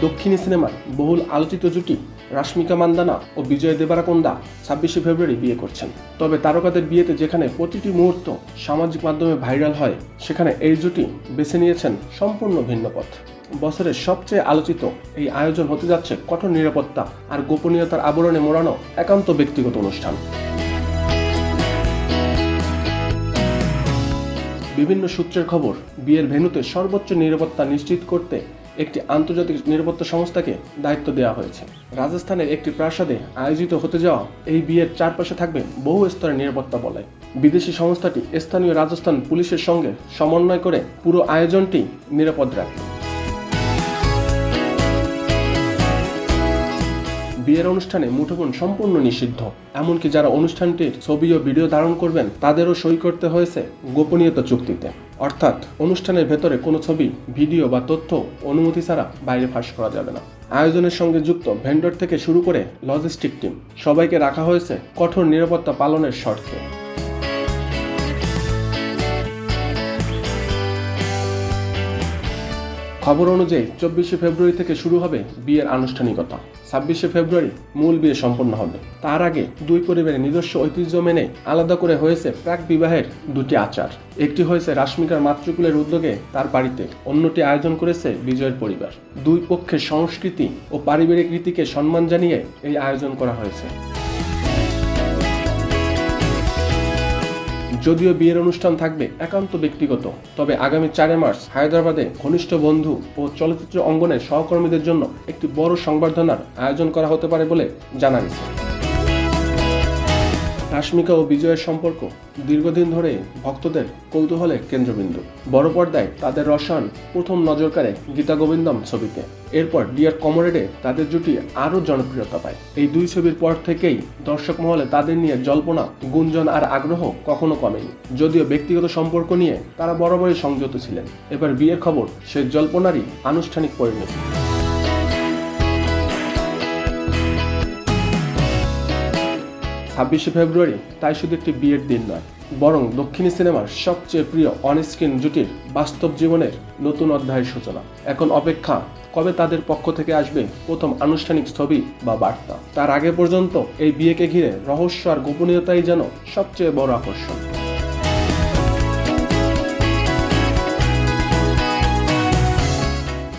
দক্ষিণী সিনেমার বহুল আলোচিত জুটি রাশমিকা মান্দানা ও বিজয় দেবারাকোন্ডা 26শে ফেব্রুয়ারি বিয়ে করছেন। তবে তারকাদের বিয়েতে যেখানে প্রতিটি মুহূর্ত সামাজিক মাধ্যমে ভাইরাল হয়, সেখানে এই জুটি বেছে নিয়েছেন সম্পূর্ণ ভিন্ন পথ। বছরের সবচেয়ে আলোচিত এই আয়োজন হতে যাচ্ছে কঠোর নিরাপত্তা আর গোপনীয়তার আবরণে মোড়ানো একান্ত ব্যক্তিগত অনুষ্ঠান। বিভিন্ন সূত্রের খবর, বিয়ের ভেন্যুতে সর্বোচ্চ নিরাপত্তা নিশ্চিত করতে একটি আন্তর্জাতিক নিরাপত্তা সংস্থাকে দায়িত্ব দেওয়া হয়েছে। রাজস্থানের একটি প্রাসাদে আয়োজিত হতে যাওয়া এই বিয়ের চারপাশে থাকবে বহু স্তরের নিরাপত্তা বলয়। বিদেশি সংস্থাটি স্থানীয় রাজস্থান পুলিশের সঙ্গে সমন্বয় করে পুরো আয়োজনটি নিরাপদ রাখবে। বিয়ের অনুষ্ঠানে মুঠোফোন সম্পূর্ণ নিষিদ্ধ, এমনকি যারা অনুষ্ঠানটির ছবি ও ভিডিও ধারণ করবেন তাদেরও সই করতে হয়েছে গোপনীয়তা চুক্তিতে। অর্থাৎ অনুষ্ঠানের ভেতরে কোনো ছবি, ভিডিও বা তথ্য অনুমতি ছাড়া বাইরে ফাঁস করা যাবে না। আয়োজনের সঙ্গে যুক্ত ভেন্ডর থেকে শুরু করে লজিস্টিক টিম সবাইকে রাখা হয়েছে কঠোর নিরাপত্তা পালনের শর্তে। খবর অনুযায়ী 24শে ফেব্রুয়ারি থেকে শুরু হবে বিয়ের আনুষ্ঠানিকতা। 26শে ফেব্রুয়ারি মূল বিয়ে সম্পন্ন হবে। তার আগে দুই পরিবারের নিজস্ব ঐতিহ্য মেনে আলাদা করে হয়েছে প্রাক বিবাহের দুটি আচার। একটি হয়েছে রাশমিকার মাতৃকুলের উদ্যোগে তার বাড়িতে, অন্যটি আয়োজন করেছে বিজয়ের পরিবার। দুই পক্ষের সংস্কৃতি ও পারিবারিক রীতিকে সম্মান জানিয়ে এই আয়োজন করা হয়েছে। যদিও বিয়ের অনুষ্ঠান থাকবে একান্ত ব্যক্তিগত, তবে আগামী 4 মার্চ হায়দ্রাবাদে ঘনিষ্ঠ বন্ধু ও চলচ্চিত্র অঙ্গনের সহকর্মীদের জন্য একটি বড় সংবর্ধনার আয়োজন করা হতে পারে বলে জানা গেছে। রাশমিকা ও বিজয়ের সম্পর্ক দীর্ঘদিন ধরে ভক্তদের কৌতূহলের কেন্দ্রবিন্দু। বড় পর্দায় তাদের রসায়ন প্রথম নজর কাড়ে গীতা গোবিন্দম ছবিতে। এরপর ডিয়ার কমরেডে তাদের জুটি আরও জনপ্রিয়তা পায়। এই দুই ছবির পর থেকেই দর্শক মহলে তাদের নিয়ে জল্পনা, গুঞ্জন আর আগ্রহ কখনো কমেনি। যদিও ব্যক্তিগত সম্পর্ক নিয়ে তারা বরাবরই সংযত ছিলেন, এবার বিয়ের খবর সেই জল্পনারই আনুষ্ঠানিক পরিণতি। 26শে ফেব্রুয়ারি তাই শুধু একটি বিয়ের দিন নয়, বরং দক্ষিণী সিনেমার সবচেয়ে প্রিয় অনস্ক্রিন জুটির বাস্তব জীবনের নতুন অধ্যায়ের সূচনা। এখন অপেক্ষা কবে তাদের পক্ষ থেকে আসবে প্রথম আনুষ্ঠানিক ছবি বা বার্তা। তার আগে পর্যন্ত এই বিয়েকে ঘিরে রহস্য আর গোপনীয়তাই যেন সবচেয়ে বড় আকর্ষণ।